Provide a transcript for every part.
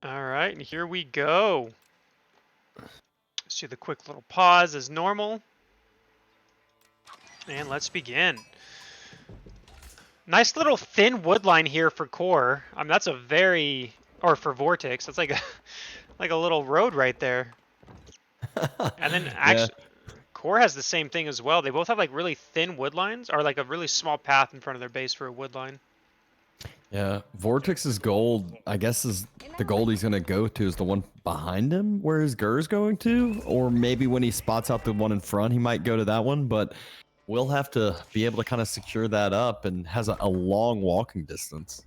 All right, and here we go. Let's do the quick little pause as normal. And let's begin. Nice little thin wood line here for core. I mean, that's a very, or for Vortix, that's like a, like a little road right there. And then Yeah, actually, core has the same thing as well. They both have like really thin wood lines, or like a really small path in front of their base for a wood line. yeah. Vortix's gold, I guess, is the gold he's gonna go to is the one behind him, where his Gur's going to, or maybe when he spots out the one in front, he might go to that one. But we'll have to be able to kind of secure that up, and has a long walking distance.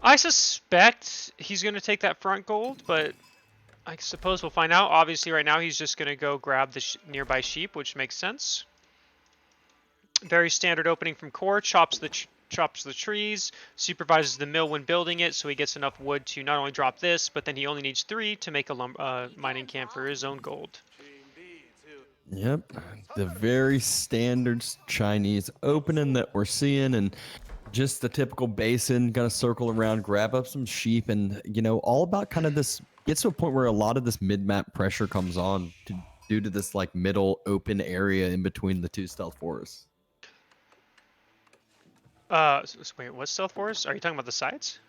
I suspect he's going to take that front gold, but I suppose we'll find out. Obviously, right now he's just going to go grab the nearby sheep, which makes sense. Very standard opening from core. Chops the trees, supervises the mill when building it, so he gets enough wood to not only drop this, but then he only needs 3 to make a mining camp for his own gold. Yep, the very standard Chinese opening that we're seeing, and just the typical basin, gonna circle around, grab up some sheep, and all about kind of this gets to a point where a lot of this mid-map pressure comes on due to this like middle open area in between the two stealth forests. Wait, what's stealth forest? Are you talking about the sides?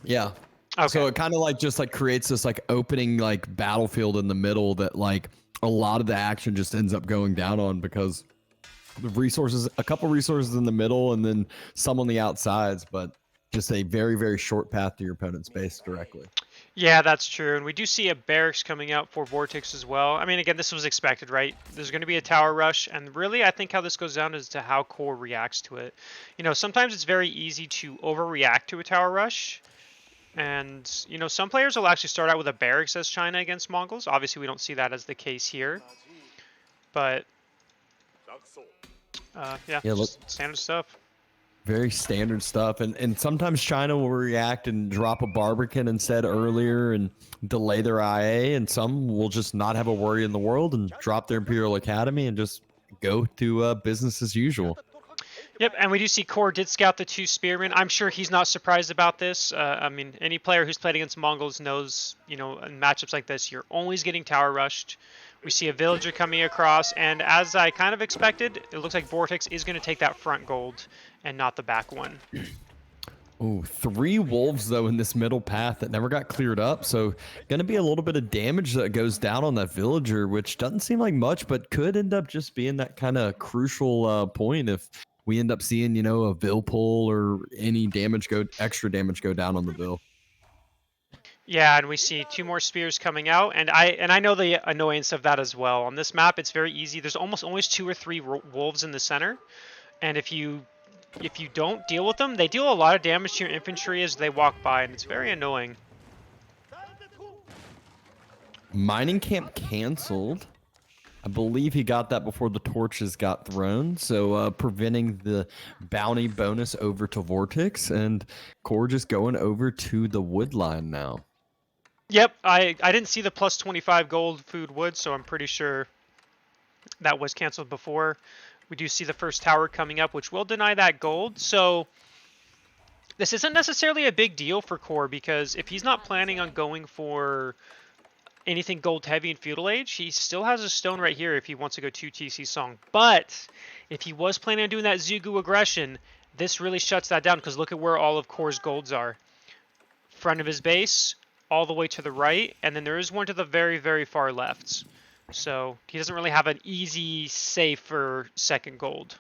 Yeah. Okay. So it kind of like just like creates this like opening like battlefield in the middle that like a lot of the action just ends up going down on, because the resources, a couple resources in the middle and then some on the outsides, but just a very, very short path to your opponent's base directly. Yeah, that's true. And we do see a barracks coming out for Vortix as well. I mean, again, this was expected, right? There's going to be a tower rush. And really, I think how this goes down is to how core reacts to it. Sometimes it's very easy to overreact to a tower rush. And, some players will actually start out with a barracks as China against Mongols. Obviously, we don't see that as the case here. But, yeah, look, standard stuff. very standard stuff. And sometimes China will react and drop a Barbican instead earlier and delay their IA, and some will just not have a worry in the world and drop their Imperial Academy and just go to business as usual. Yep, and we do see core did scout the 2 spearmen. I'm sure he's not surprised about this. I mean, any player who's played against Mongols knows, in matchups like this, you're always getting tower rushed. We see a villager coming across, and as I kind of expected, it looks like Vortix is going to take that front gold and not the back one. Ooh, 3 wolves though in this middle path that never got cleared up, so gonna be a little bit of damage that goes down on that villager, which doesn't seem like much, but could end up just being that kind of crucial point if we end up seeing a vill pull or any extra damage go down on the vill. Yeah, and we see 2 more spears coming out, and I know the annoyance of that as well. On this map, it's very easy. There's almost always 2 or 3 wolves in the center, and if you don't deal with them, they deal a lot of damage to your infantry as they walk by, and it's very annoying. Mining camp canceled. I believe he got that before the torches got thrown, so preventing the bounty bonus over to Vortix, and core just going over to the wood line now. Yep, I didn't see the plus 25 gold food wood, so I'm pretty sure that was canceled before. We do see the first tower coming up, which will deny that gold. So this isn't necessarily a big deal for core, because if he's not planning on going for anything gold heavy in feudal age, he still has a stone right here if he wants to go 2 TC Song. But if he was planning on doing that Zugu aggression, this really shuts that down, because look at where all of core's golds are. Front of his base, all the way to the right, and then there is one to the very, very far left. So he doesn't really have an easy safe for second gold.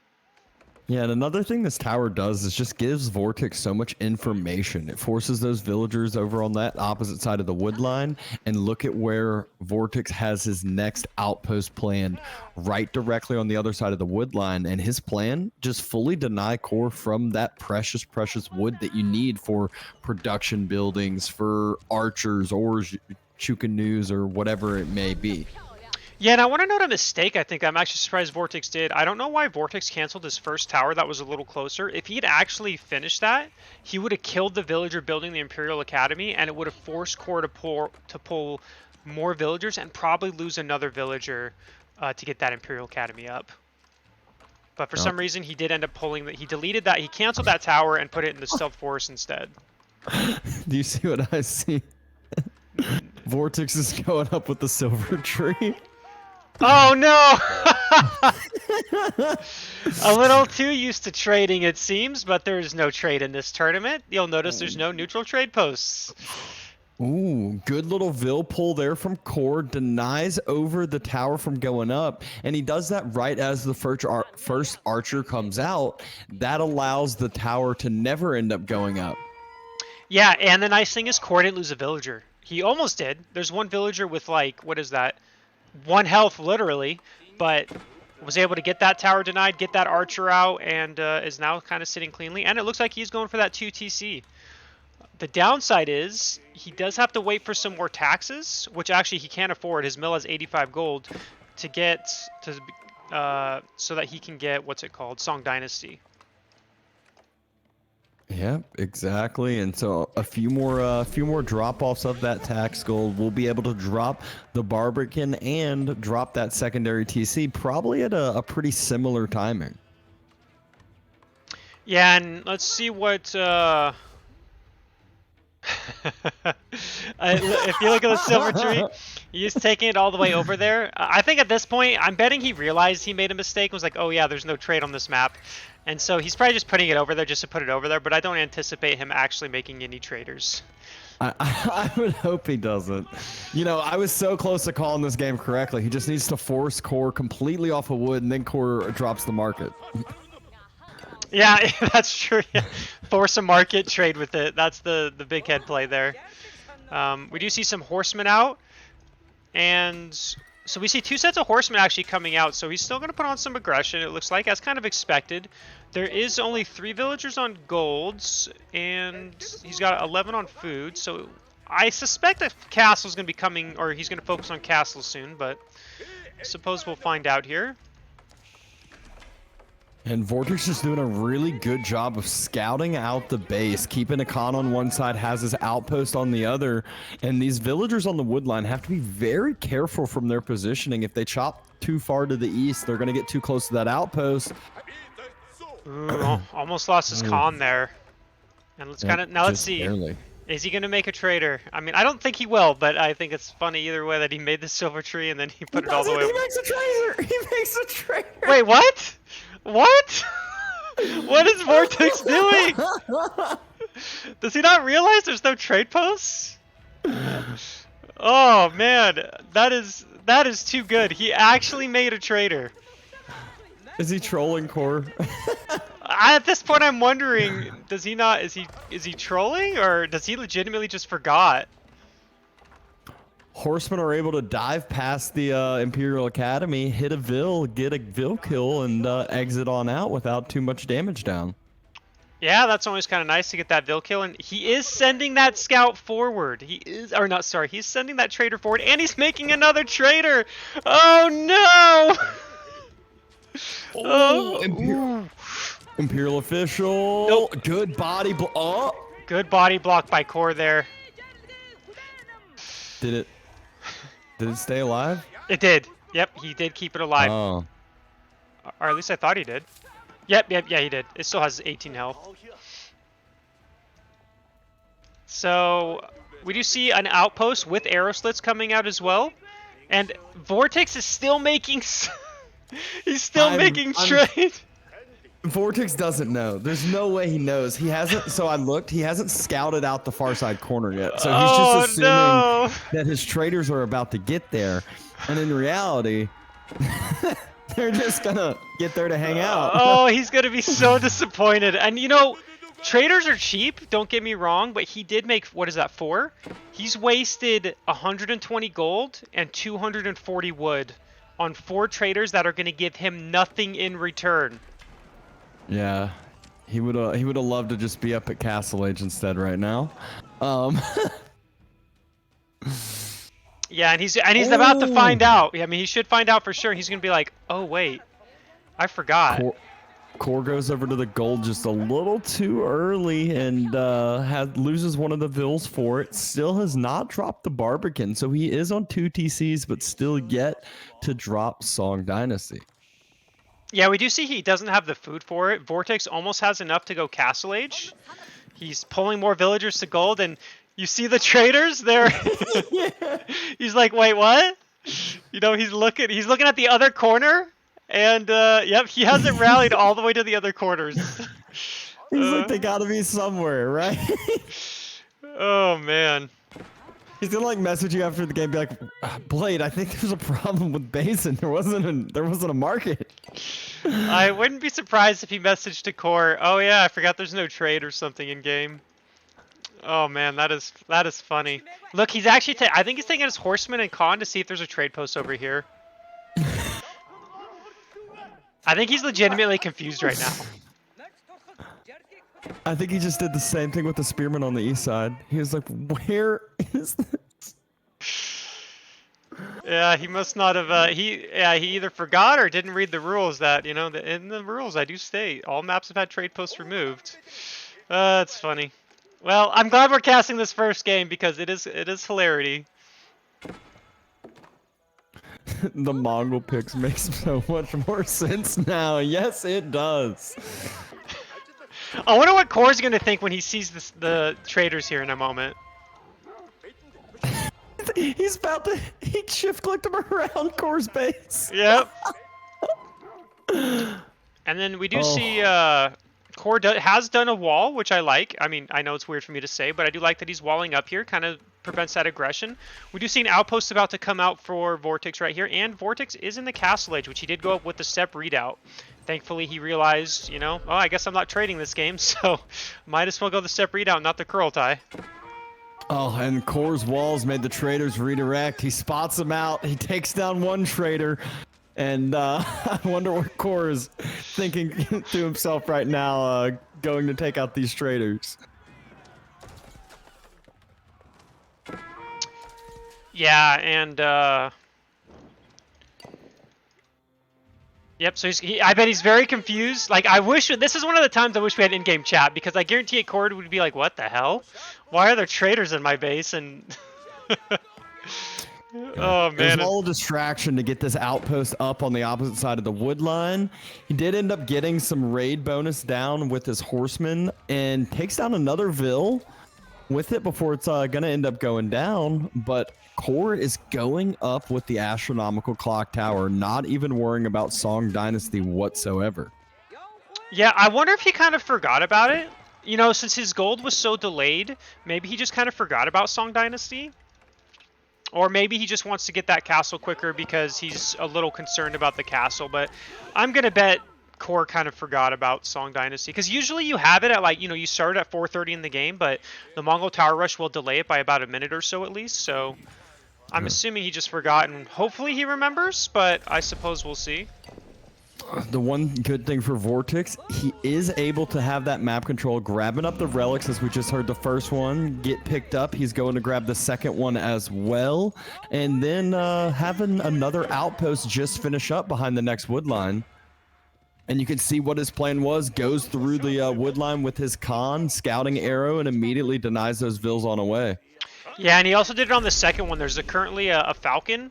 Yeah, and another thing this tower does is just gives Vortix so much information. It forces those villagers over on that opposite side of the wood line, and look at where Vortix has his next outpost planned, right directly on the other side of the wood line. And his plan, just fully deny core from that precious, precious wood that you need for production buildings, for archers or Chukanus or whatever it may be. Yeah, and I want to note a mistake I think I'm actually surprised Vortix did. I don't know why Vortix canceled his first tower that was a little closer. If he had actually finished that, he would have killed the villager building the Imperial Academy, and it would have forced core to pull more villagers and probably lose another villager to get that Imperial Academy up. But for some reason, he did end up pulling that. He deleted that. He canceled that tower and put it in the stealth forest instead. Do you see what I see? Vortix is going up with the silver tree. Oh no! A little too used to trading, it seems, but there's no trade in this tournament. You'll notice there's no neutral trade posts. Ooh, good little Vil pull there from Core. Denies over the tower from going up. And he does that right as the first archer comes out. That allows the tower to never end up going up. Yeah, and the nice thing is Core didn't lose a villager. He almost did. There's one villager with, like, what is that? 1 health, literally. But was able to get that tower denied, get that archer out, and is now kind of sitting cleanly. And it looks like he's going for that 2 TC. The downside is he does have to wait for some more taxes, which actually he can't afford. His mill has 85 gold to get to so that he can get, what's it called, Song Dynasty. Yep, exactly. And so a few more drop-offs of that tax gold. We'll be able to drop the Barbican and drop that secondary TC probably at a pretty similar timing. Yeah, and let's see what if you look at the silver tree, he's taking it all the way over there. I think at this point, I'm betting he realized he made a mistake and was like, oh yeah, there's no trade on this map. And so he's probably just putting it over there just to put it over there, but I don't anticipate him actually making any traders. I would hope he doesn't. You know, I was so close to calling this game correctly. He just needs to force Core completely off of wood, and then Core drops the market. Yeah, that's true. Yeah. Force a market, trade with it. That's the big head play there. We do see some horsemen out, and so we see 2 sets of horsemen actually coming out. So he's still going to put on some aggression, it looks like, as kind of expected. There is only 3 villagers on golds, and he's got 11 on food. So I suspect that castle's going to be coming, or he's going to focus on castles soon, but I suppose we'll find out here. And Vortix is doing a really good job of scouting out the base, keeping a con on one side, has his outpost on the other, and these villagers on the woodline have to be very careful from their positioning. If they chop too far to the east, they're going to get too close to that outpost. Ooh, almost lost his con there. And let's see. Barely. Is he going to make a trader? I mean, I don't think he will, but I think it's funny either way that he made the silver tree and then he put it all the way. He makes a trader. He makes a trader. Wait, what? What? What is Vortix doing? Does he not realize there's no trade posts? Oh man, that is too good. He actually made a trader. Is he trolling Core? At this point, I'm wondering, does he not? Is he trolling, or does he legitimately just forgot? Horsemen are able to dive past the Imperial Academy, hit a Vil, get a Vil kill, and exit on out without too much damage down. Yeah, that's always kind of nice to get that Vil kill, and he is sending that scout forward. He's sending that trader forward, and he's making another trader. Oh no! Imperial official. Nope. Good body block. Oh. Good body block by Core there. Did it stay alive? It did. Yep, he did keep it alive. Oh. Or at least I thought he did. Yep, yeah, he did. It still has 18 health. So, we do see an outpost with arrow slits coming out as well. And Vortix is still making... He's still making trade. Vortix doesn't know. There's no way he knows. He hasn't. So I looked. He hasn't scouted out the far side corner yet. So he's just assuming that his traders are about to get there, and in reality, they're just gonna get there to hang out. Oh, he's gonna be so disappointed. And you know, traders are cheap. Don't get me wrong, but he did make, what is that, 4? He's wasted 120 gold and 240 wood on 4 traders that are gonna give him nothing in return. Yeah, he would have loved to just be up at Castle Age instead right now. Yeah, and he's about to find out. I mean, he should find out for sure. He's gonna be like, oh wait, I forgot. Core goes over to the gold just a little too early and loses one of the Vils for it. Still has not dropped the Barbican, so he is on 2 TCs, but still yet to drop Song Dynasty. Yeah, we do see he doesn't have the food for it. Vortix almost has enough to go Castle Age. He's pulling more villagers to gold, and You see the traders? They're Yeah. he's like, wait, what? You know, he's looking at the other corner, and yep, he hasn't rallied all the way to the other corners. He's like, they gotta be somewhere, right? Oh man. He's gonna like message you after the game, be like, Blade, I think there's a problem with Basin. There wasn't a market. I wouldn't be surprised if he messaged to Core. Oh yeah, I forgot there's no trade or something in game. Oh man, that is funny. Look, he's actually I think he's taking his horseman and con to see if there's a trade post over here. I think he's legitimately confused right now. I think he just did the same thing with the spearman on the east side. He was like, where is this? Yeah, he must not have. He either forgot or didn't read the rules. That in the rules I do state all maps have had trade posts removed. That's funny. Well, I'm glad we're casting this first game because it is hilarity. The Mongol picks makes so much more sense now. Yes, it does. I wonder what Core's gonna think when he sees the traders here in a moment. He's about to. He shift clicked him around Core's base. Yep. And then we do see Core has done a wall, which I like. I mean, I know it's weird for me to say, but I do like that he's walling up here. Kind of prevents that aggression. We do see an outpost about to come out for Vortix right here, and Vortix is in the castle edge, which he did go up with the step readout. Thankfully, he realized, oh, I guess I'm not trading this game, so might as well go the step readout, not the curl tie. Oh, and Core's walls made the traders redirect. He spots them out. He takes down one trader. And I wonder what Core is thinking to himself right now, going to take out these traders. Yeah, and yep. So I bet he's very confused. Like, I wish this is one of the times I wish we had in-game chat, because I guarantee Core would be like, "What the hell? Why are there traders in my base?" And oh man, it was all a distraction to get this outpost up on the opposite side of the wood line. He did end up getting some raid bonus down with his horseman and takes down another Vil with it before it's gonna end up going down. But Core is going up with the astronomical clock tower, not even worrying about Song Dynasty whatsoever. Yeah, I wonder if he kind of forgot about it. Since his gold was so delayed, maybe he just kind of forgot about Song Dynasty. Or maybe he just wants to get that castle quicker because he's a little concerned about the castle. But I'm going to bet Core kind of forgot about Song Dynasty. Because usually you have it at you start at 4:30 in the game, but the Mongol Tower Rush will delay it by about a minute or so at least. So I'm assuming he just forgot, and hopefully he remembers, but I suppose we'll see. The one good thing for Vortix, he is able to have that map control, grabbing up the relics, as we just heard the first one get picked up. He's going to grab the second one as well, and then having another outpost just finish up behind the next wood line. And you can see what his plan was, goes through the wood line with his con, scouting arrow, and immediately denies those Vils on away. Yeah, and he also did it on the second one. There's currently a Falcon,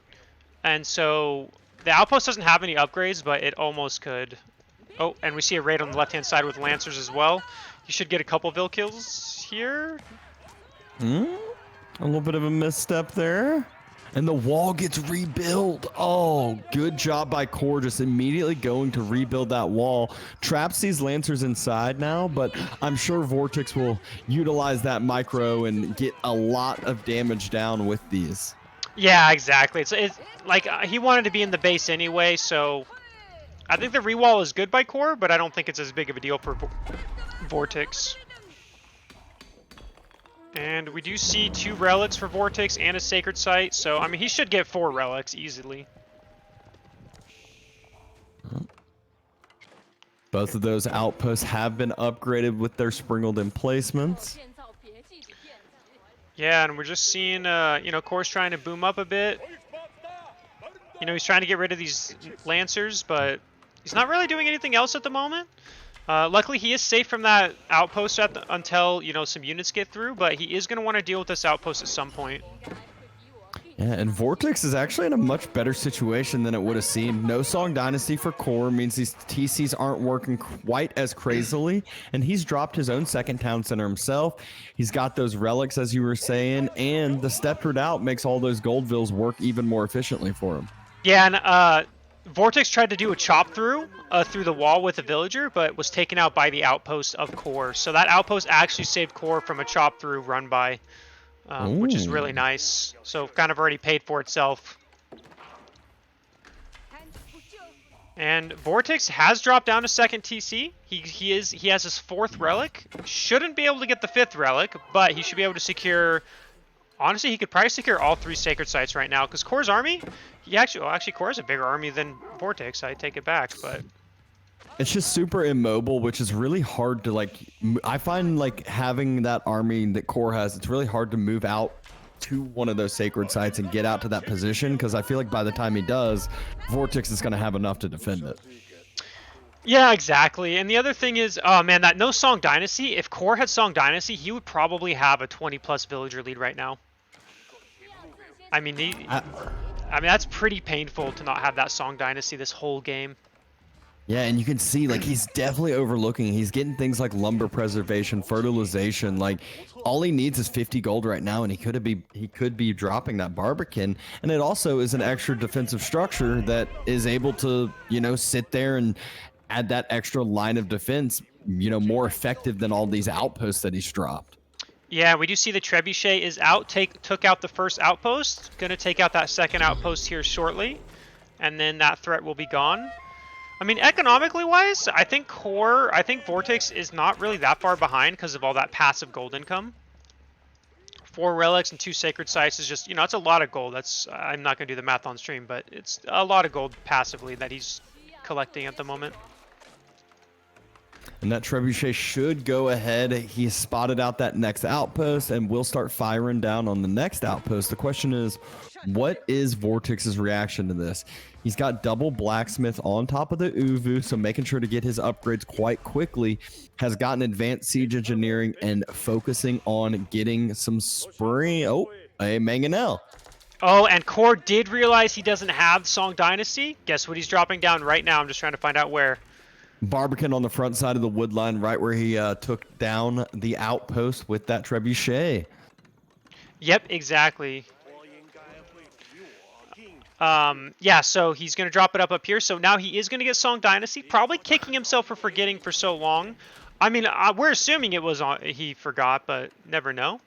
and so the outpost doesn't have any upgrades, but it almost could. Oh, and we see a raid on the left-hand side with Lancers as well. You should get a couple Vil kills here. A little bit of a misstep there. And the wall gets rebuilt. Oh, good job by Core, just immediately going to rebuild that wall. Traps these Lancers inside now, but I'm sure Vortix will utilize that micro and get a lot of damage down with these. Yeah, exactly. It's like he wanted to be in the base anyway, so I think the rewall is good by Core, but I don't think it's as big of a deal for Vortix. And we do see 2 relics for Vortix and a sacred site, so I mean he should get 4 relics easily. Both of those outposts have been upgraded with their sprinkled emplacements. Yeah, and we're just seeing, Core's trying to boom up a bit. He's trying to get rid of these Lancers, but he's not really doing anything else at the moment. Luckily, he is safe from that outpost until, some units get through, but he is going to want to deal with this outpost at some point. Yeah, and Vortex is actually in a much better situation than it would have seemed. No Song Dynasty for core means these TCs aren't working quite as crazily, and he's dropped his own second town center himself. He's got those relics, as you were saying, and the stepped out makes all those Goldvilles work even more efficiently for him. Yeah, and Vortex tried to do a chop through the wall with a villager, but was taken out by the outpost of Core. So that outpost actually saved Core from a chop through run by, which is really nice. So kind of already paid for itself. And Vortex has dropped down to second TC. He has his 4th relic. Shouldn't be able to get the 5th relic, but he should be able to secure. Honestly, he could probably secure all 3 sacred sites right now because Core's army. Actually, Core has a bigger army than Vortex. I take it back, but it's just super immobile, which is really hard to like. I find like having that army that Core has, it's really hard to move out to one of those sacred sites and get out to that position because I feel like by the time he does, Vortex is going to have enough to defend it. Yeah, exactly. And the other thing is, oh man, that no Song Dynasty. If Core had Song Dynasty, he would probably have a 20+ villager lead right now. I mean, that's pretty painful to not have that Song Dynasty this whole game. Yeah, and you can see like he's definitely overlooking. He's getting things like lumber preservation, fertilization. Like all he needs is 50 gold right now, and he could be dropping that Barbican. And it also is an extra defensive structure that is able to sit there and add that extra line of defense. More effective than all these outposts that he's dropped. Yeah, we do see the Trebuchet is out. Took out the first outpost. Going to take out that second outpost here shortly, and then that threat will be gone. I mean, economically wise, I think Vortex is not really that far behind because of all that passive gold income. 4 relics and 2 sacred sites is just, it's a lot of gold. I'm not going to do the math on stream, but it's a lot of gold passively that he's collecting at the moment. And that Trebuchet should go ahead. He spotted out that next outpost and will start firing down on the next outpost. The question is, what is Vortex's reaction to this? He's got double blacksmith on top of the Uvu, so making sure to get his upgrades quite quickly. Has gotten advanced siege engineering and focusing on getting some spring. Oh, a mangonel. Oh, and Core did realize he doesn't have Song Dynasty. Guess what he's dropping down right now? I'm just trying to find out where. Barbican on the front side of the wood line, right where he took down the outpost with that Trebuchet. Yep, exactly. Yeah, so he's going to drop it up here. So now he is going to get Song Dynasty, probably kicking himself for forgetting for so long. I mean, we're assuming it was he forgot, but never know.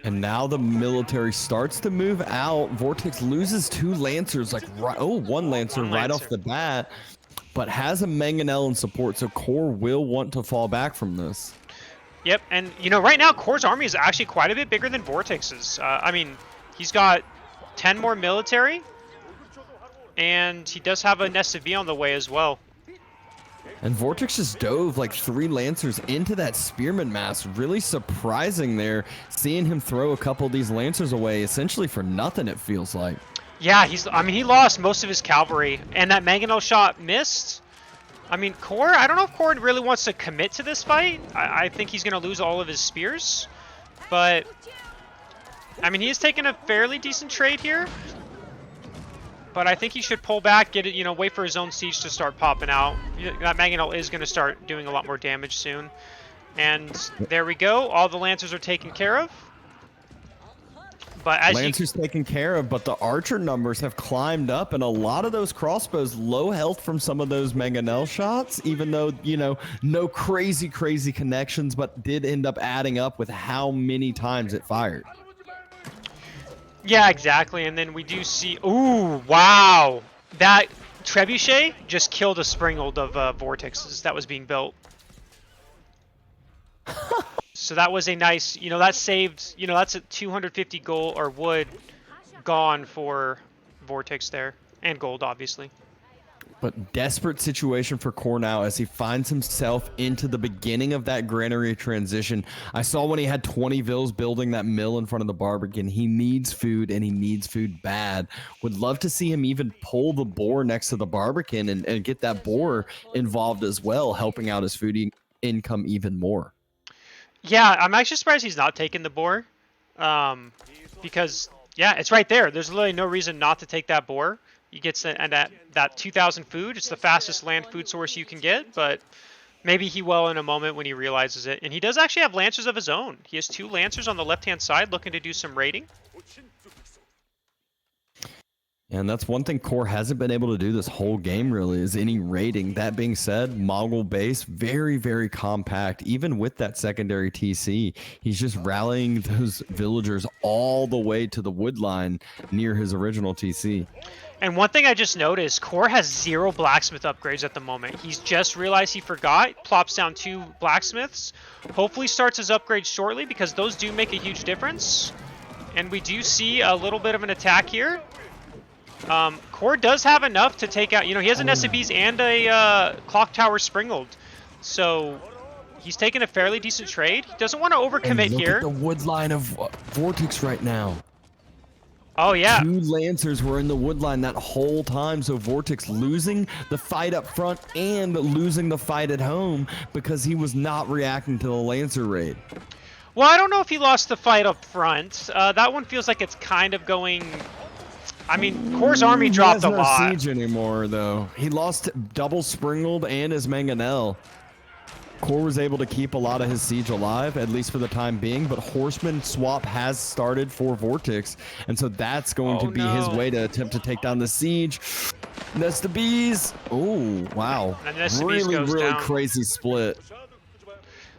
And now the military starts to move out. Vortex loses 2 Lancers, one Lancer right off the bat, but has a Mangonel in support, so Core will want to fall back from this. Yep, and right now Core's army is actually quite a bit bigger than Vortex's. I mean, he's got 10 more military, and he does have a Nest of V on the way as well. And Vortex just dove like 3 Lancers into that Spearman mass. Really surprising there, seeing him throw a couple of these Lancers away essentially for nothing, it feels like. Yeah, he lost most of his cavalry, and that Mangonel shot missed. I mean, Core, I don't know if Core really wants to commit to this fight. I think he's going to lose all of his spears, but I mean, he is taking a fairly decent trade here. But I think he should pull back, get it, wait for his own siege to start popping out. That Mangonel is going to start doing a lot more damage soon. And there we go. All the Lancers are taken care of. But as Lancers taken care of, but the archer numbers have climbed up, and a lot of those crossbows low health from some of those Mangonel shots, even though, no crazy connections, but did end up adding up with how many times it fired. Yeah, exactly. And then we do see... Ooh, wow! That Trebuchet just killed a springald of Vortexes that was being built. So that was a nice... that saved... that's a 250 gold or wood gone for Vortex there. And gold, obviously. But desperate situation for Core now as he finds himself into the beginning of that granary transition. I saw when he had 20 Vills building that mill in front of the Barbican. He needs food, and he needs food bad. Would love to see him even pull the boar next to the Barbican and get that boar involved as well, helping out his food income even more. Yeah, I'm actually surprised he's not taking the boar. Because yeah, it's right there. There's literally no reason not to take that boar. He gets that 2,000 food. It's the fastest land food source you can get, but maybe he will in a moment when he realizes it. And he does actually have lancers of his own. He has 2 lancers on the left-hand side looking to do some raiding. And that's one thing Core hasn't been able to do this whole game, really, is any raiding. That being said, Mongol base, very, very compact. Even with that secondary TC, he's just rallying those villagers all the way to the wood line near his original TC. And one thing I just noticed, Core has 0 blacksmith upgrades at the moment. He's just realized he forgot, plops down 2 blacksmiths. Hopefully starts his upgrades shortly because those do make a huge difference. And we do see a little bit of an attack here. Core does have enough to take out, he has an SCBs and a Clock Tower Springald. So he's taking a fairly decent trade. He doesn't want to overcommit look here. At the wood line of Vortix right now. Oh, yeah. 2 Lancers were in the wood line that whole time, so Vortix losing the fight up front and losing the fight at home because he was not reacting to the Lancer raid. Well, I don't know if he lost the fight up front. That one feels like it's kind of going... I mean, Core's army dropped a lot. He has no siege anymore, though. He lost double Springald and his Mangonel. Core was able to keep a lot of his siege alive, at least for the time being, but Horseman swap has started for Vortix, and so that's going to be his way to attempt to take down the siege. Nest of Bees. Oh, wow. Really crazy split.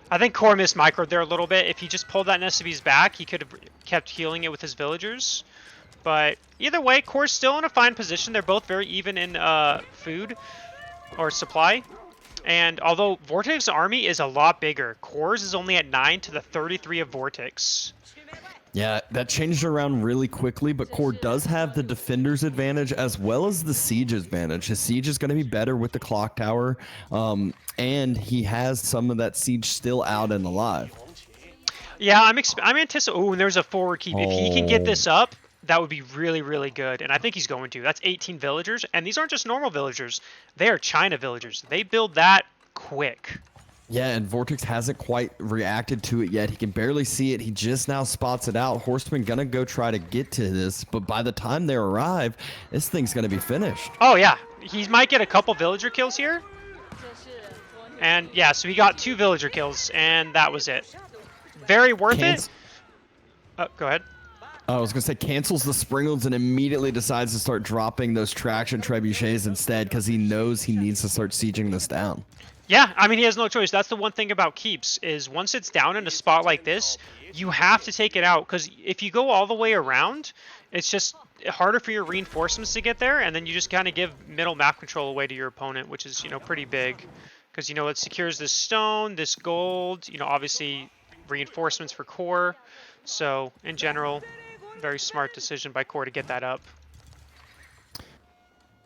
I think Core missed micro there a little bit. If he just pulled that Nest of Bees back, he could have kept healing it with his villagers. But either way, Core's still in a fine position. They're both very even in food or supply. And although Vortix's army is a lot bigger, Core's is only at 9 to the 33 of Vortix. Yeah, that changed around really quickly, but Core does have the defender's advantage as well as the siege advantage. His siege is going to be better with the clock tower, and he has some of that siege still out and alive. Yeah, I'm anticipating. Oh, and there's a forward keep. If he can get this up, that would be really, really good. And I think he's going to. That's 18 villagers. And these aren't just normal villagers. They are China villagers. They build that quick. Yeah, and Vortix hasn't quite reacted to it yet. He can barely see it. He just now spots it out. Horseman gonna go try to get to this, but by the time they arrive, this thing's gonna be finished. Oh, yeah. He might get a couple villager kills here. And yeah, so he got 2 villager kills, and that was it. Very worth it. Go ahead. I was going to say, cancels the Springalds and immediately decides to start dropping those traction trebuchets instead because he knows he needs to start sieging this down. Yeah, I mean, he has no choice. That's the one thing about keeps, is once it's down in a spot like this, you have to take it out. Because if you go all the way around, it's just harder for your reinforcements to get there, and then you just kind of give middle map control away to your opponent, which is, pretty big. Because, it secures this stone, this gold, obviously reinforcements for Core. So, in general... very smart decision by Core to get that up.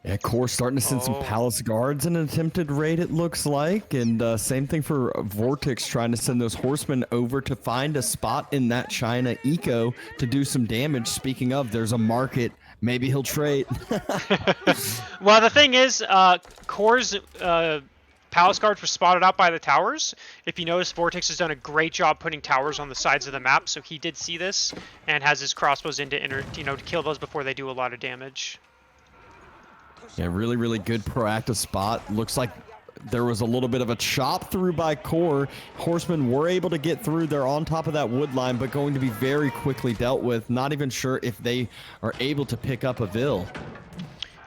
Yeah, Core starting to send some palace guards in an attempted raid, it looks like. And same thing for Vortix, trying to send those horsemen over to find a spot in that China eco to do some damage. Speaking of, there's a market. Maybe he'll trade. Well, the thing is, Core's... palace guards were spotted out by the towers. If you notice, Vortix has done a great job putting towers on the sides of the map, so he did see this and has his crossbows in to to kill those before they do a lot of damage. Yeah, really, really good proactive spot. Looks like there was a little bit of a chop through by Core. Horsemen were able to get through. They're on top of that wood line, but going to be very quickly dealt with. Not even sure if they are able to pick up a Vil.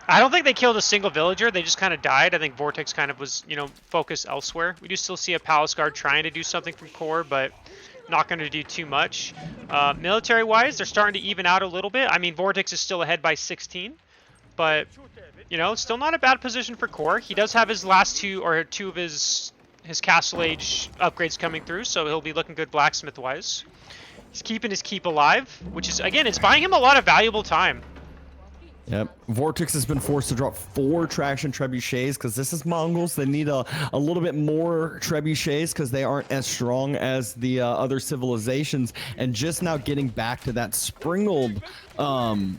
I don't think they killed a single villager. They just kind of died. I think Vortix kind of was, focused elsewhere. We do still see a palace guard trying to do something from Core, but not going to do too much. Military-wise, they're starting to even out a little bit. I mean, Vortix is still ahead by 16, but, still not a bad position for Core. He does have his last 2 of his Castle Age upgrades coming through, so he'll be looking good blacksmith-wise. He's keeping his keep alive, which is, again, it's buying him a lot of valuable time. Yep. Vortix has been forced to drop 4 traction trebuchets because this is Mongols. They need a little bit more trebuchets because they aren't as strong as the other civilizations. And just now getting back to that Springald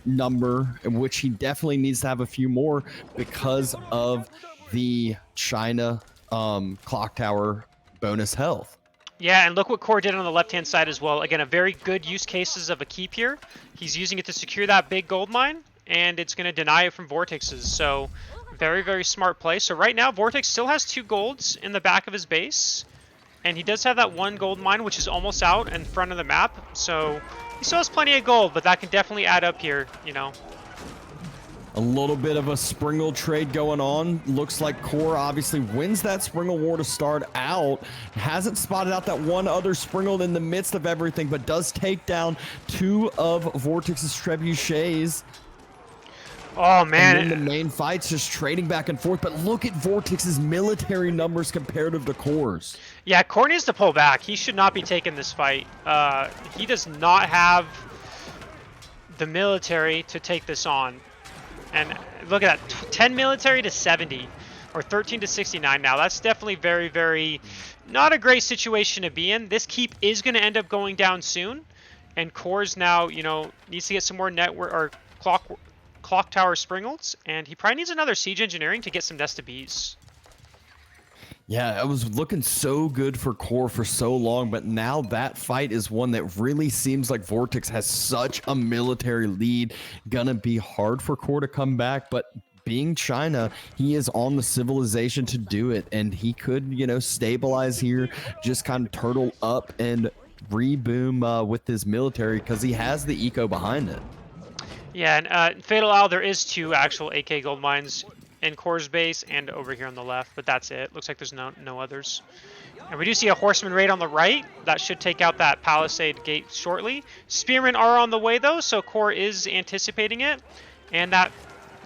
number, which he definitely needs to have a few more because of the China clock tower bonus health. Yeah, and look what Core did on the left-hand side as well. Again, a very good use cases of a keep here. He's using it to secure that big gold mine, and it's going to deny it from Vortexes. So very, very smart play. So right now, Vortex still has 2 golds in the back of his base, and he does have that 1 gold mine, which is almost out in front of the map. So he still has plenty of gold, but that can definitely add up here, you know. A little bit of a Springle trade going on. Looks like Core obviously wins that Springle war to start out. Hasn't spotted out that one other Springle in the midst of everything, but does take down 2 of Vortex's trebuchets. Oh, man. And then the main fight's just trading back and forth. But look at Vortex's military numbers comparative to Core's. Yeah, Core needs to pull back. He should not be taking this fight. He does not have the military to take this on. And look at that, 10 military to 70, or 13 to 69 now. That's definitely very, very not a great situation to be in. This keep is going to end up going down soon, and Core's now, you know, needs to get some more network or clock tower springles, and he probably needs another siege engineering to get some Nesta Bees. Yeah, it was looking so good for Core for so long, but now that fight is one that really seems like Vortix has such a military lead. Gonna be hard for Core to come back, but being China, he is on the civilization to do it, and he could, you know, stabilize here, just kind of turtle up and reboom with his military because he has the eco behind it. Yeah, and Fatal Owl, there is 2 actual AK gold mines in Core's base and over here on the left, but that's it. Looks like there's no others. And we do see a Horseman raid on the right. That should take out that Palisade gate shortly. Spearmen are on the way, though, so Core is anticipating it. And that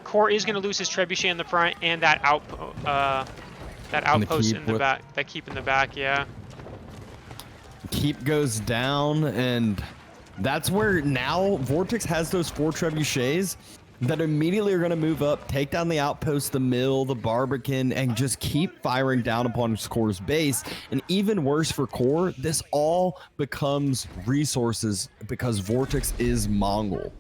Core is going to lose his Trebuchet in the front and that outpost in the back. That keep in the back, yeah. Keep goes down, and that's where now Vortix has those 4 trebuchets that immediately are going to move up, take down the outpost, the mill, the Barbican, and just keep firing down upon Core's base. And even worse for Core, this all becomes resources because Vortix is Mongol.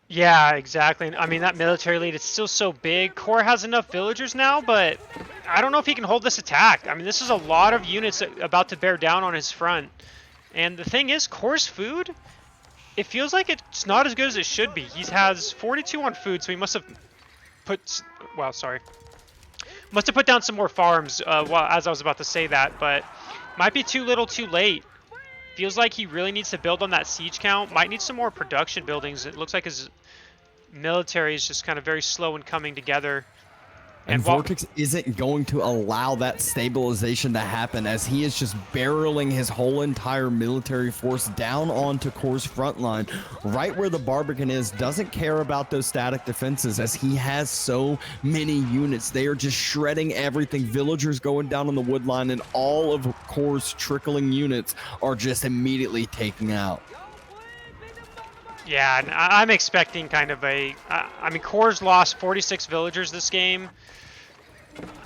Yeah, exactly. I mean, that military lead is still so big. Core has enough villagers now, but I don't know if he can hold this attack. I mean, this is a lot of units about to bear down on his front. And the thing is, Core's food, it feels like it's not as good as it should be. He has 42 on food, so he must have put... Well, sorry. Must have put down some more farms as I was about to say that, but might be too little too late. Feels like he really needs to build on that siege count. Might need some more production buildings. It looks like his military is just kind of very slow in coming together. And Vortix isn't going to allow that stabilization to happen as he is just barreling his whole entire military force down onto Core's front line, right where the Barbican is. Doesn't care about those static defenses as he has so many units. They are just shredding everything. Villagers going down on the wood line, and all of Core's trickling units are just immediately taken out. Yeah, and I'm expecting kind of a... I mean, Core's lost 46 villagers this game.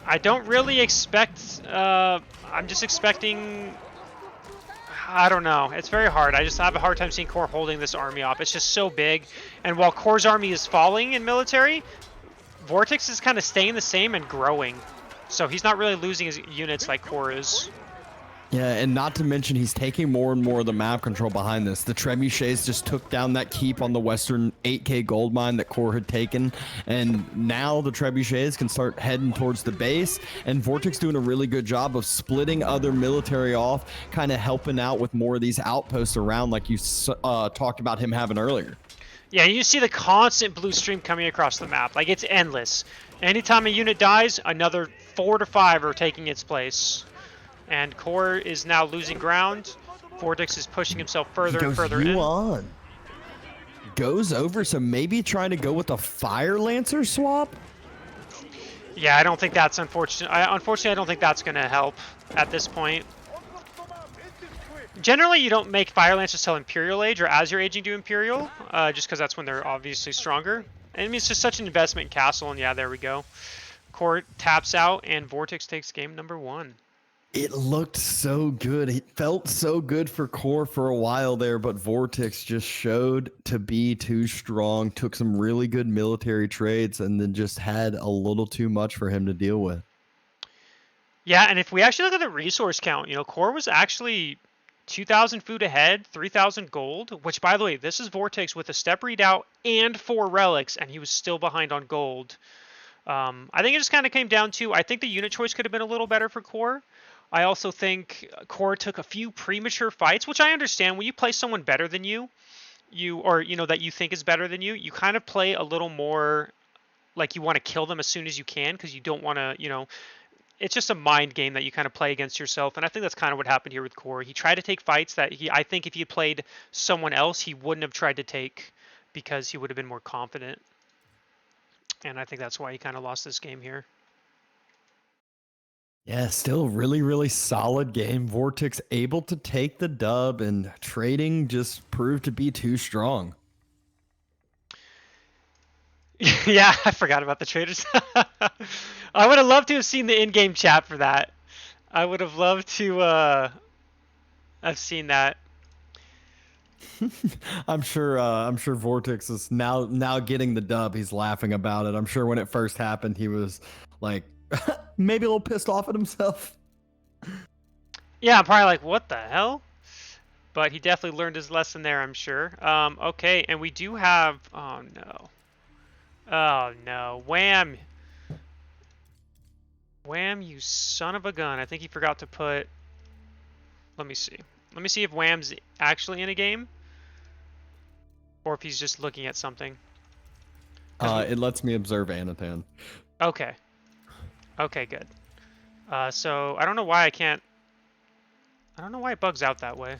I don't really expect... I'm just expecting... I don't know. It's very hard. I just have a hard time seeing Core holding this army off. It's just so big. And while Core's army is falling in military, Vortix is kind of staying the same and growing. So he's not really losing his units like Core is. Yeah, and not to mention he's taking more and more of the map control behind this. The trebuchets just took down that keep on the western 8k gold mine that Core had taken, and now the trebuchets can start heading towards the base, and Vortix doing a really good job of splitting other military off, kind of helping out with more of these outposts around like you talked about him having earlier. Yeah, you see the constant blue stream coming across the map. Like, it's endless. Anytime a unit dies, another 4 to 5 are taking its place. And Core is now losing ground. Vortix is pushing himself further and further in. Goes over, so maybe trying to go with a Fire Lancer swap? Yeah, I don't think that's unfortunate. Unfortunately, I don't think that's going to help at this point. Generally, you don't make Fire Lancers till Imperial Age or as you're aging to Imperial, just because that's when they're obviously stronger. And I mean, it's just such an investment in Castle, and yeah, there we go. Core taps out, and Vortix takes game number 1. It looked so good. It felt so good for Core for a while there, but Vortix just showed to be too strong, took some really good military trades, and then just had a little too much for him to deal with. Yeah, and if we actually look at the resource count, Core was actually 2,000 food ahead, 3,000 gold, which, by the way, this is Vortex with a step readout and 4 relics, and he was still behind on gold. I think it just kind of came down to, I think the unit choice could have been a little better for Core. I also think Core took a few premature fights, which I understand. When you play someone better than you, that you think is better than you kind of play a little more like you want to kill them as soon as you can because you don't want to, it's just a mind game that you kind of play against yourself. And I think that's kind of what happened here with Core. He tried to take fights that I think if he had played someone else, he wouldn't have tried to take because he would have been more confident. And I think that's why he kind of lost this game here. Yeah, still really, really solid game. Vortex able to take the dub, and trading just proved to be too strong. Yeah, I forgot about the traders. I would have loved to have seen the in-game chat for that. I would have loved to have seen that. I'm sure Vortex is now getting the dub. He's laughing about it. I'm sure when it first happened, he was like maybe a little pissed off at himself. Yeah, I'm probably like, what the hell? But he definitely learned his lesson there, I'm sure. Okay, and we do have... Oh, no. Oh, no. Wham! Wham, you son of a gun. I think he forgot to put... Let me see. Let me see if Wham's actually in a game. Or if he's just looking at something. It lets me observe Anatan. Okay. Okay, good. So, I don't know why I can't... I don't know why it bugs out that way.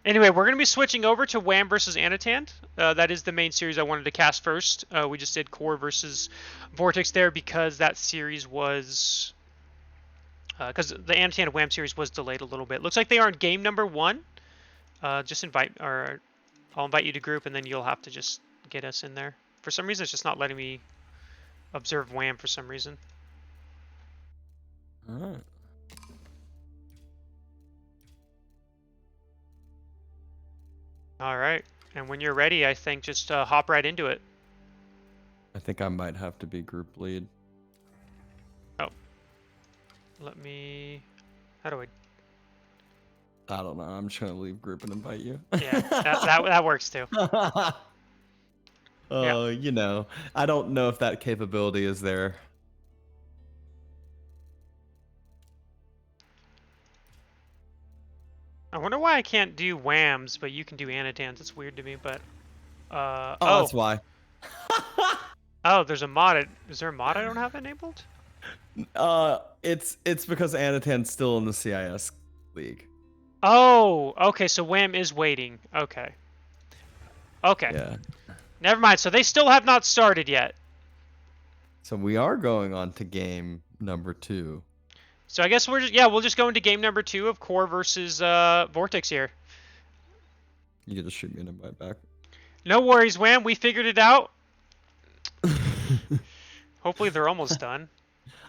Anyway, we're going to be switching over to Wham versus Anatan. That is the main series I wanted to cast first. We just did Core versus Vortex there because that series was... Because the Anatan Wham series was delayed a little bit. Looks like they are in game number 1. Just I'll invite you to group, and then you'll have to just get us in there. For some reason, it's just not letting me observe Wham for some reason. All right. All right. And when you're ready, I think just hop right into it. I think I might have to be group lead. Oh. Let me... How do I... I don't know. I'm just gonna leave group and invite you. Yeah, that works too. Oh, yeah. I don't know if that capability is there. I wonder why I can't do Whams, but you can do Anatans. It's weird to me, but... Oh, that's why. Oh, there's a mod. Is there a mod I don't have enabled? It's because Anatan's still in the CIS league. Oh, okay, so Wham is waiting. Okay. Okay. Yeah. Never mind, so they still have not started yet. So we are going on to game number 2. So I guess we'll just go into game number 2 of Core versus Vortex here. You just shoot me an invite back. No worries, Wham. We figured it out. Hopefully they're almost done.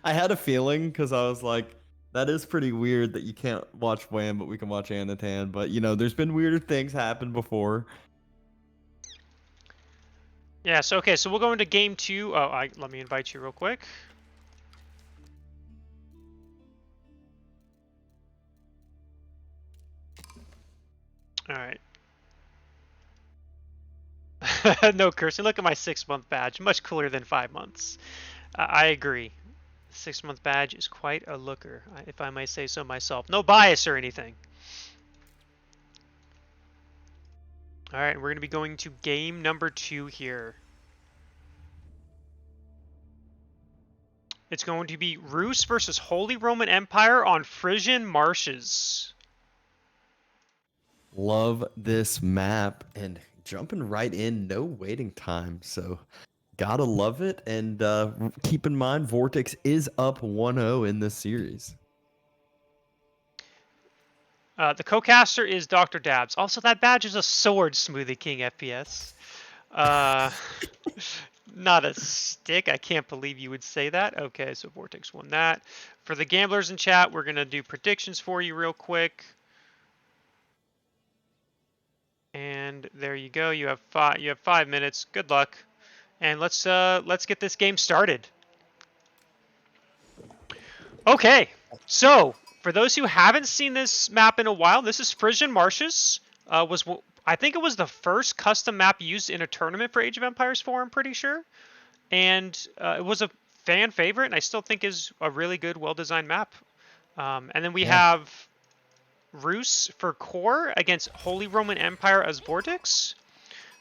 I had a feeling because I was like, that is pretty weird that you can't watch Wham, but we can watch Anatan. But, there's been weirder things happen before. Yeah, so we'll go into game 2. Oh, let me invite you real quick. All right. No cursing. Look at my 6-month badge. Much cooler than 5 months. I agree. 6-month badge is quite a looker, if I may say so myself. No bias or anything. All right, we're going to be going to game number 2 here. It's going to be Rus versus Holy Roman Empire on Frisian Marshes. Love this map, and jumping right in, no waiting time. So gotta love it. And keep in mind, Vortex is up 1-0 in this series. The co-caster is Dr. Dabs. Also, that badge is a sword, Smoothie King FPS. Not a stick. I can't believe you would say that. Okay, so Vortex won that. For the gamblers in chat, we're going to do predictions for you real quick. And there you go. You have 5 minutes. Good luck. And let's get this game started. Okay, so for those who haven't seen this map in a while, this is Frisian Marshes. I think it was the first custom map used in a tournament for Age of Empires 4, I'm pretty sure. And it was a fan favorite, and I still think is a really good, well-designed map. And then we Yeah. have Rus for core against Holy Roman Empire as Vortix.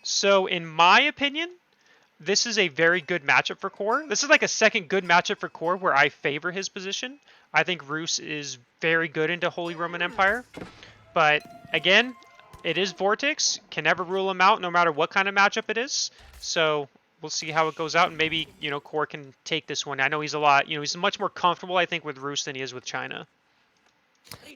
So in my opinion, this is a very good matchup for core. This is like a second good matchup for core where I favor his position. I think Rus is very good into Holy Roman Empire. But again, it is Vortix. Can never rule him out no matter what kind of matchup it is. So we'll see how it goes out, and maybe, core can take this one. I know he's he's much more comfortable, I think, with Rus than he is with China.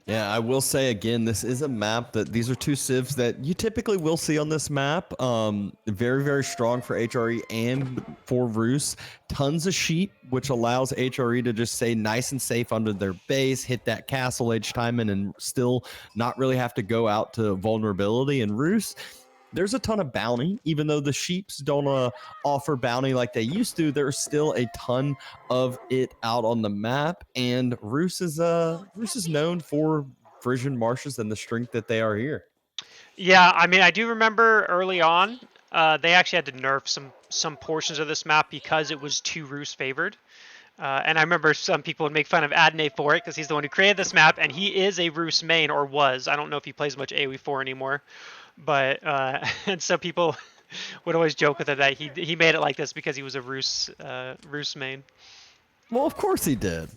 Yeah, I will say again, this is a map that these are two civs that you typically will see on this map. Very, very strong for HRE and for Rus. Tons of sheep, which allows HRE to just stay nice and safe under their base, hit that castle each time, and still not really have to go out to vulnerability. And Rus, there's a ton of bounty, even though the sheeps don't offer bounty like they used to. There's still a ton of it out on the map, and Rus is known for Frisian marshes and the strength that they are here. Yeah, I mean, I do remember early on, they actually had to nerf some portions of this map because it was too Rus favored. And I remember some people would make fun of Adney for it because he's the one who created this map, and he is a Rus main, or was. I don't know if he plays much AoE4 anymore. But and so people would always joke with it that he made it like this because he was a Rus main. Well, of course he did.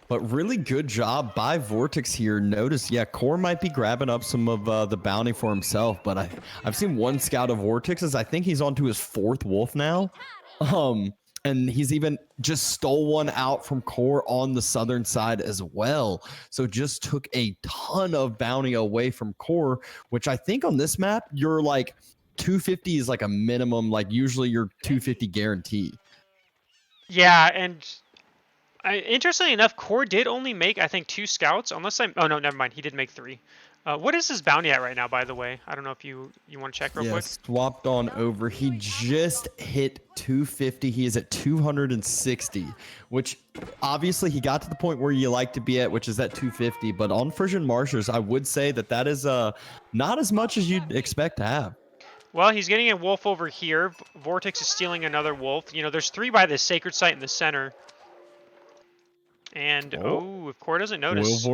But really good job by Vortix here. Notice, yeah, Core might be grabbing up some of the bounty for himself, but I've seen one scout of Vortix's. I think he's on to his 4th wolf now. And he's even just stole one out from Core on the southern side as well. So just took a ton of bounty away from Core, which I think on this map, you're like 250 is like a minimum, like usually you're 250 guarantee. Yeah, and interestingly enough, Core did only make, I think, 2 scouts, unless I'm... Oh, no, never mind. He did make 3. What is his bounty at right now, by the way? I don't know if you want to check real quick. Swapped on over. He just hit 250. He is at 260, which obviously he got to the point where you like to be at, which is at 250. But on Frisian Marshes, I would say that is not as much as you'd expect to have. Well, he's getting a wolf over here. Vortix is stealing another wolf. There's 3 by the sacred site in the center. And, if Core doesn't notice...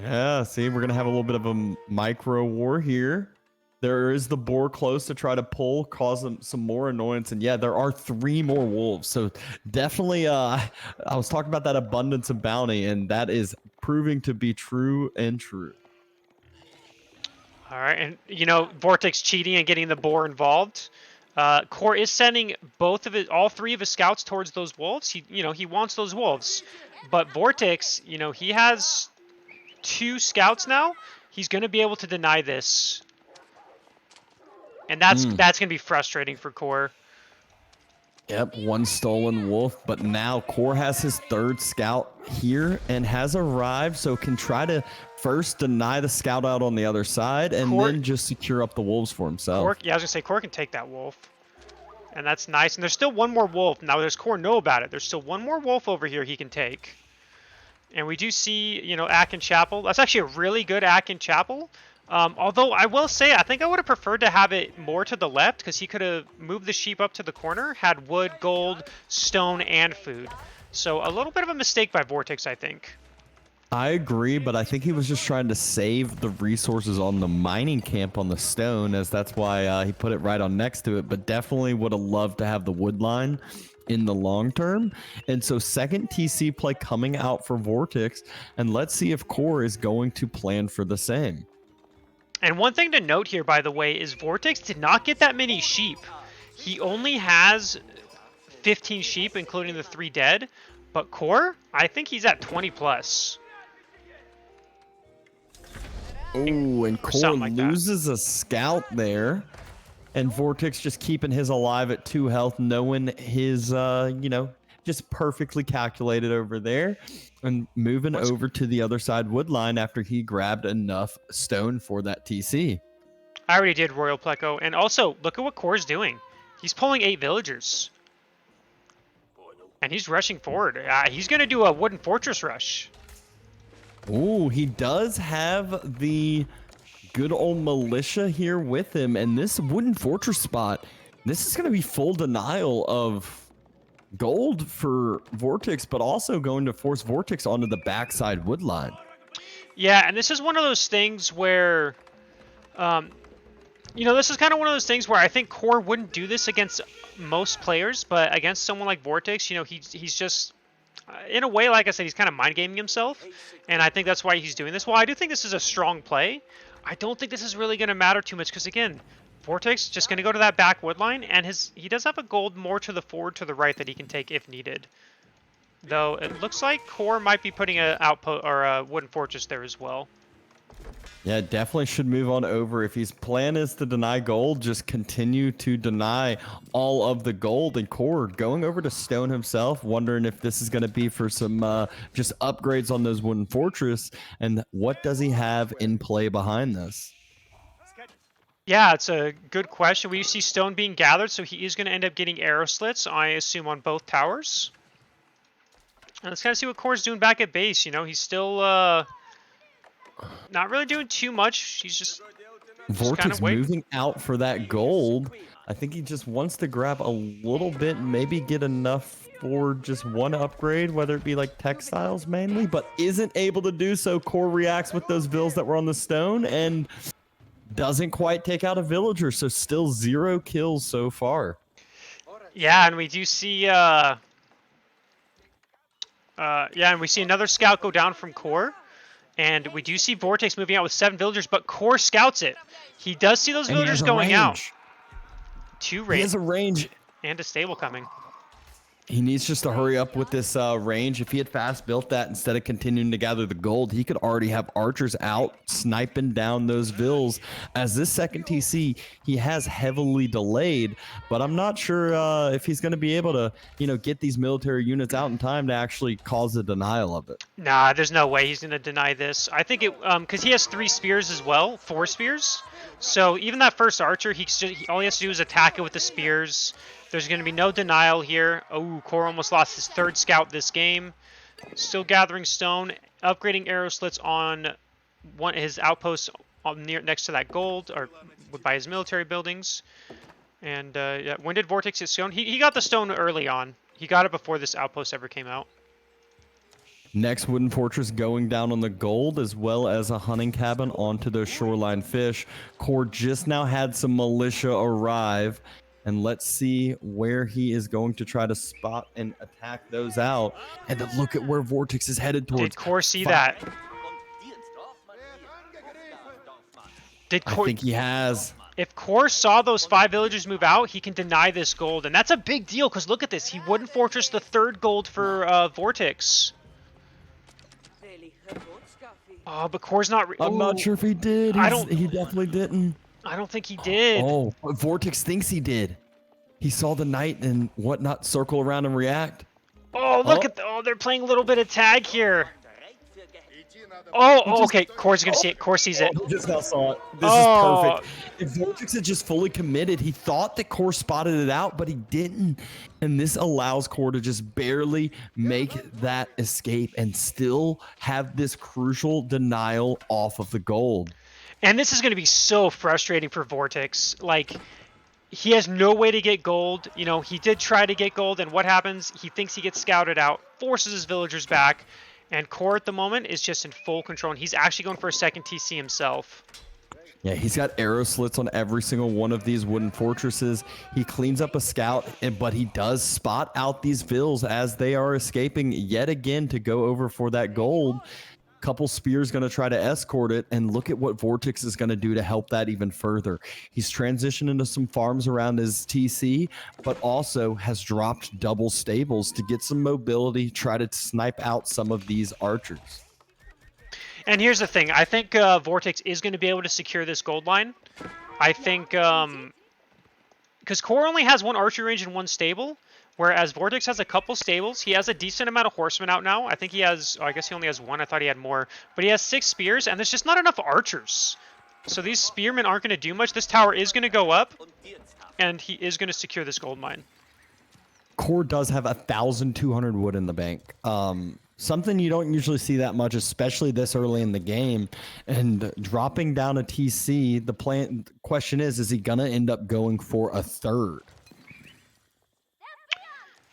Yeah, see, we're going to have a little bit of a micro war here. There is the boar close to try to pull, cause them some more annoyance. And yeah, there are 3 more wolves. So definitely, I was talking about that abundance of bounty, and that is proving to be true and true. All right, and Vortix cheating and getting the boar involved. Core is sending all 3 of his scouts towards those wolves. He wants those wolves, but Vortix, he has 2 scouts now. He's going to be able to deny this, and that's going to be frustrating for Core. Yep, 1 stolen wolf, but now Core has his 3rd scout here and has arrived, so can try to first deny the scout out on the other side and then just secure up the wolves for himself. I was going to say, Core can take that wolf, and that's nice. And there's still 1 more wolf. Now, does Core know about it? There's still 1 more wolf over here he can take. And we do see, Akin Chapel. That's actually a really good Akin Chapel. Although I will say, I think I would have preferred to have it more to the left because he could have moved the sheep up to the corner, had wood, gold, stone, and food. So a little bit of a mistake by Vortix, I think. I agree, but I think he was just trying to save the resources on the mining camp on the stone, as that's why he put it right on next to it, but definitely would have loved to have the wood line in the long term. And so second TC play coming out for Vortix, and let's see if Core is going to plan for the same. And one thing to note here, by the way, is Vortix did not get that many sheep. He only has 15 sheep, including the 3 dead, but Core, I think he's at 20 plus. Oh, and Core loses a scout there. And Vortix just keeping his alive at 2 health, knowing his, just perfectly calculated over there. And moving over to the other side wood line after he grabbed enough stone for that TC. I already did Royal Pleco. And also, look at what Core's doing. He's pulling 8 villagers. And he's rushing forward. He's going to do a wooden fortress rush. Ooh, he does have the good old militia here with him, and this wooden fortress spot, this is going to be full denial of gold for Vortix, but also going to force Vortix onto the backside wood line. Yeah, and this is one of those things where, this is kind of one of those things where I think Core wouldn't do this against most players, but against someone like Vortix, he's just, in a way, like I said, he's kind of mind gaming himself, and I think that's why he's doing this. While I do think this is a strong play, I don't think this is really going to matter too much, because again, Vortix just going to go to that back wood line, and he does have a gold more to the forward to the right that he can take if needed. Though it looks like Core might be putting a outpost or a wooden fortress there as well. Yeah, definitely should move on over. If his plan is to deny gold, just continue to deny all of the gold. And Core going over to Stone himself, wondering if this is going to be for some just upgrades on those wooden fortress. And what does he have in play behind this? Yeah, it's a good question. We see stone being gathered, so he is going to end up getting arrow slits, I assume, on both towers. And let's kind of see what Core's doing back at base. He's still not really doing too much. He's just Vortix kind of waiting. moving out for that gold. I think he just wants to grab a little bit, maybe get enough for just one upgrade, whether it be like textiles mainly, but isn't able to do so. Core reacts with those vills that were on the stone and doesn't quite take out a villager, so still 0 kills so far. Yeah, and we do see and we see another scout go down from Core. And we do see Vortix moving out with 7 villagers, but Core scouts it. He does see those villagers going out. 2 range. He has a range. And a stable coming. He needs just to hurry up with this range. If he had fast built that instead of continuing to gather the gold, he could already have archers out sniping down those vills. As this second TC, he has heavily delayed, but I'm not sure if he's going to be able to, get these military units out in time to actually cause a denial of it. Nah, there's no way he's going to deny this. I think it, because he has 3 spears as well, 4 spears. So even that first archer, all he has to do is attack it with the spears. There's going to be no denial here. Oh, Core almost lost his 3rd scout this game. Still gathering stone, upgrading arrow slits on his outposts next to that gold, or by his military buildings. And yeah, when did Vortix get stone? He got the stone early on. He got it before this outpost ever came out. Next wooden fortress going down on the gold, as well as a hunting cabin onto those shoreline fish. Core just now had some militia arrive. And let's see where he is going to try to spot and attack those out. And then look at where Vortix is headed towards. Did Core see that? I think he has. If Core saw those 5 villagers move out, he can deny this gold. And that's a big deal, because look at this. He wouldn't fortress the 3rd gold for Vortix. Oh, but Core's not... I'm not sure if he did. He definitely didn't. I don't think he did. Oh, but Vortix thinks he did. He saw the knight and whatnot circle around and react. Oh, look at they're playing a little bit of tag here. Oh, okay. Core's gonna see it. Core sees it. He just now saw it. This is perfect. If Vortix had just fully committed, he thought that Core spotted it out, but he didn't. And this allows Core to just barely make that escape and still have this crucial denial off of the gold. And this is going to be so frustrating for Vortix. Like, he has no way to get gold. He did try to get gold, and what happens? He thinks he gets scouted out, forces his villagers back, and Core at the moment is just in full control, and he's actually going for a 2nd TC himself. Yeah, he's got arrow slits on every single one of these wooden fortresses. He cleans up a scout, but he does spot out these vills as they are escaping yet again to go over for that gold. Couple spears going to try to escort it, and look at what Vortix is going to do to help that even further. He's transitioned into some farms around his TC, but also has dropped double stables to get some mobility, try to snipe out some of these archers. And here's the thing. I think Vortix is going to be able to secure this gold line. I think because Core only has 1 archery range and 1 stable, whereas Vortix has a couple stables. He has a decent amount of horsemen out now. I think he has... I guess he only has 1. I thought he had more. But he has 6 spears, and there's just not enough archers. So these spearmen aren't going to do much. This tower is going to go up, and he is going to secure this gold mine. Core does have 1,200 wood in the bank. Something you don't usually see that much, especially this early in the game. And dropping down a TC, the question is he gonna end up going for a third?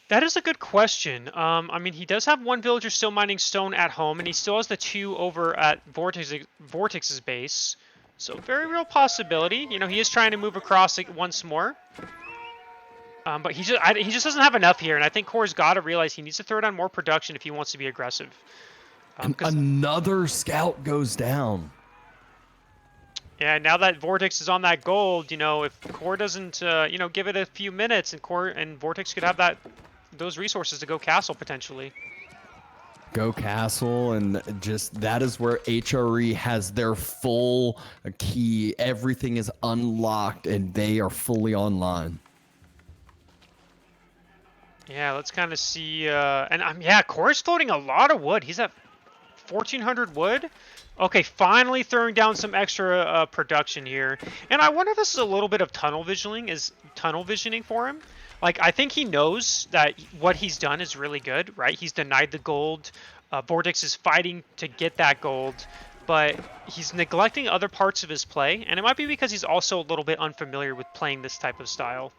That is a good question. I mean, he does have one villager still mining stone at home, and he still has the 2 over at Vortix's base. So very real possibility. You know, he is trying to move across once more. But he just doesn't have enough here, and I think Core's got to realize he needs to throw down more production if he wants to be aggressive. Another scout goes down. Yeah, now that Vortix is on that gold, you know, if Core doesn't, you know, give it a few minutes, and Vortix could have those resources to go castle potentially. Go castle, and just that is where HRE has their full key. Everything is unlocked, and they are fully online. Yeah, let's kind of see. Yeah, Core's floating a lot of wood. He's at 1,400 wood. Okay, finally throwing down some extra production here. And I wonder if this is a little bit of tunnel visioning for him. Like, I think he knows that what he's done is really good, right? He's denied the gold. Vortix is fighting to get that gold, but he's neglecting other parts of his play. And it might be because he's also a little bit unfamiliar with playing this type of style.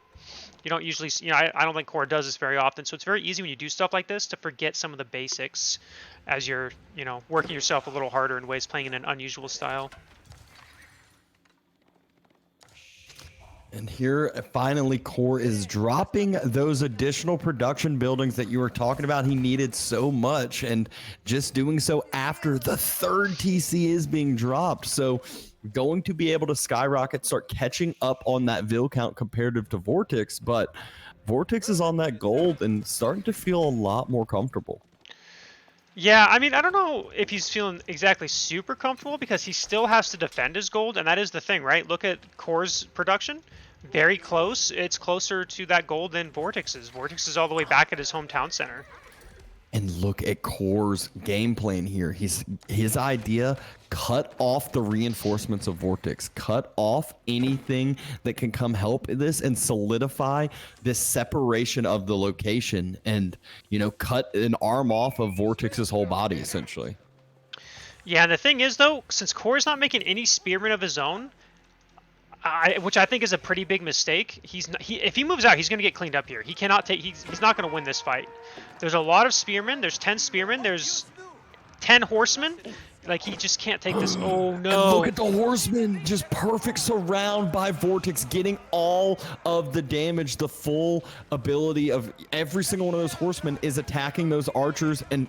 You don't usually, you know, I don't think Core does this very often, so it's very easy when you do stuff like this to forget some of the basics as you're, you know, working yourself a little harder in ways playing in an unusual style. And here, finally, Core is dropping those additional production buildings that you were talking about he needed so much, and just doing so after the third TC is being dropped. So going to be able to skyrocket, start catching up on that Vil count comparative to Vortix, but Vortix is on that gold and starting to feel a lot more comfortable. Yeah, I mean, I don't know if he's feeling exactly super comfortable because he still has to defend his gold, and that is the thing, right? Look at Core's production. Very close. It's closer to that gold than Vortix's. Vortix is all the way back at his hometown center. And look at Core's game plan here. His idea, cut off the reinforcements of Vortix. Cut off anything that can come help this and solidify this separation of the location and, you know, cut an arm off of Vortix's whole body, essentially. Yeah, and the thing is, though, since Core's not making any spearmen of his own, which I think is a pretty big mistake. If he moves out, he's going to get cleaned up here. He cannot take. He's not going to win this fight. There's a lot of spearmen. There's 10 spearmen. There's 10 horsemen. Like, he just can't take this. Oh no! And look at the horsemen, just perfect surround by Vortix, getting all of the damage. The full ability of every single one of those horsemen is attacking those archers, and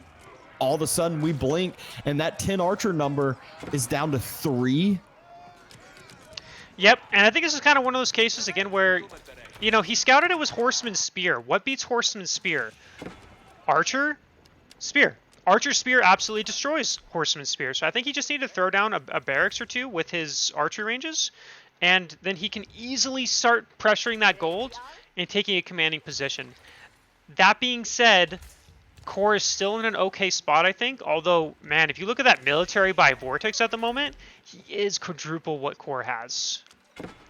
all of a sudden we blink, and that 10 archer number is down to 3. Yep, and I think this is kind of one of those cases, again, where, you know, he scouted it was Horseman's Spear. What beats Horseman's Spear? Archer? Spear. Archer's Spear absolutely destroys Horseman's Spear, so I think he just needed to throw down a barracks or two with his archer ranges, and then he can easily start pressuring that gold and taking a commanding position. That being said, Core is still in an okay spot, I think, although, man, if you look at that military by Vortix at the moment, he is quadruple what Core has.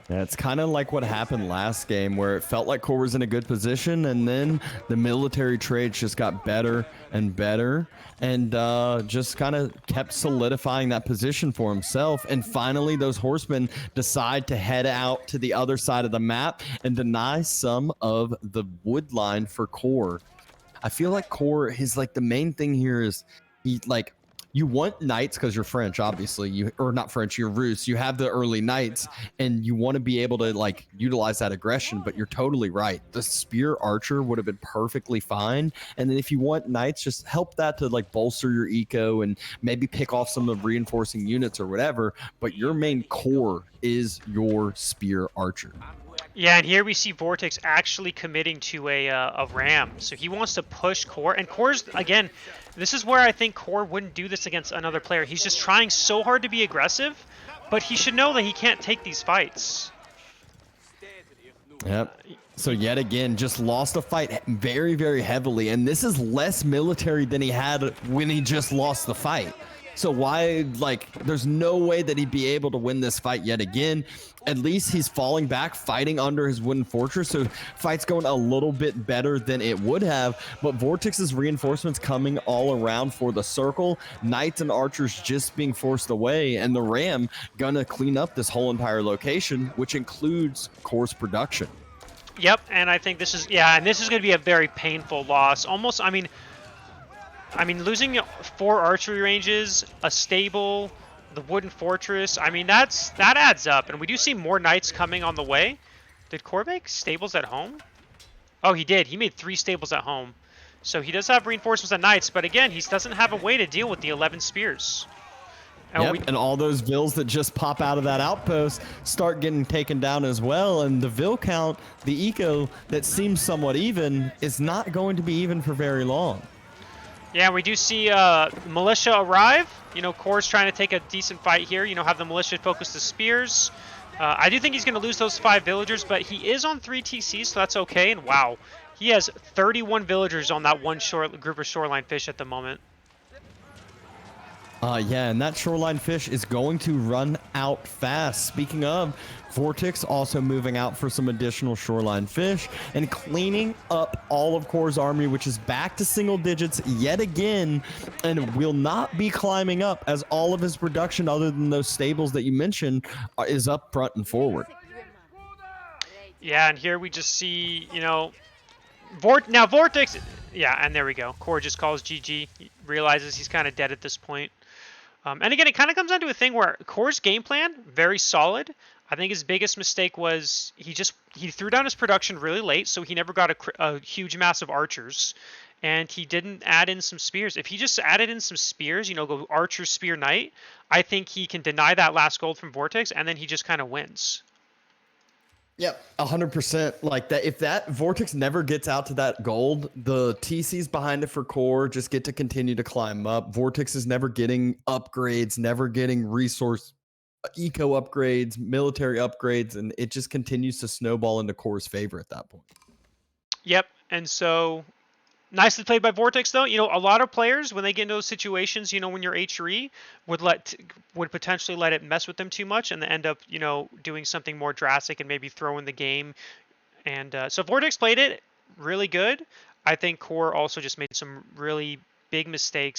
Yeah, it's kind of like what happened last game where it felt like Core was in a good position, and then the military trades just got better and better, and just kind of kept solidifying that position for himself. And finally, those horsemen decide to head out to the other side of the map and deny some of the wood line for Core. I feel like Core, the main thing here is you want knights because you're French, obviously. Or not French, you're Rus. You have the early knights, and you want to be able to utilize that aggression. But you're totally right. The spear archer would have been perfectly fine. And then if you want knights, just help that to bolster your eco and maybe pick off some of the reinforcing units or whatever. But your main core is your spear archer. Yeah, and here we see Vortix actually committing to a ram. So he wants to push Core, and Core's, again, this is where I think Core wouldn't do this against another player. He's just trying so hard to be aggressive, but he should know that he can't take these fights. Yep. So yet again, just lost a fight very, very heavily, and this is less military than he had when he just lost the fight. So why, like, there's no way that he'd be able to win this fight yet again. At least he's falling back, fighting under his wooden fortress, so fight's going a little bit better than it would have. But Vortix's reinforcements coming all around for the circle, knights and archers just being forced away, and the ram gonna clean up this whole entire location, which includes course production. Yep, and I think this is, yeah, and this is going to be a very painful loss. Almost, I mean, losing 4 archery ranges, a stable, the wooden fortress. I mean, that adds up, and we do see more knights coming on the way. Did Core make stables at home? Oh, he did. He made 3 stables at home, so he does have reinforcements at knights. But again, he doesn't have a way to deal with the 11 spears. And all those vills that just pop out of that outpost start getting taken down as well. And the vill count, the eco that seems somewhat even, is not going to be even for very long. Yeah, we do see militia arrive. You know, Core's trying to take a decent fight here. You know, have the militia focus the spears. I do think he's going to lose those 5 villagers, but he is on 3 TCs, so that's okay. And wow, he has 31 villagers on that one group of shoreline fish at the moment. Yeah, and that shoreline fish is going to run out fast. Speaking of, Vortix also moving out for some additional shoreline fish and cleaning up all of Core's army, which is back to single digits yet again, and will not be climbing up as all of his production, other than those stables that you mentioned, is up front and forward. Yeah, and here we just see, you know, now Vortix, yeah, and there we go. Core just calls GG, he realizes he's kind of dead at this point. And again, it kind of comes down to a thing where Core's game plan, very solid. I think his biggest mistake was he threw down his production really late, so he never got a huge mass of archers. And he didn't add in some spears. If he just added in some spears, you know, go archer, spear, knight, I think he can deny that last gold from Vortix, and then he just kind of wins. Yep, 100%. Like that, if that Vortix never gets out to that gold, the TCs behind it for Core just get to continue to climb up. Vortix is never getting upgrades, never getting resource eco upgrades, military upgrades, and it just continues to snowball into Core's favor at that point. Yep, and so nicely played by Vortix, though. You know, a lot of players, when they get into those situations, you know, when you're HRE, would potentially let it mess with them too much and end up, you know, doing something more drastic and maybe throwing the game. And so Vortix played it really good. I think Core also just made some really big mistakes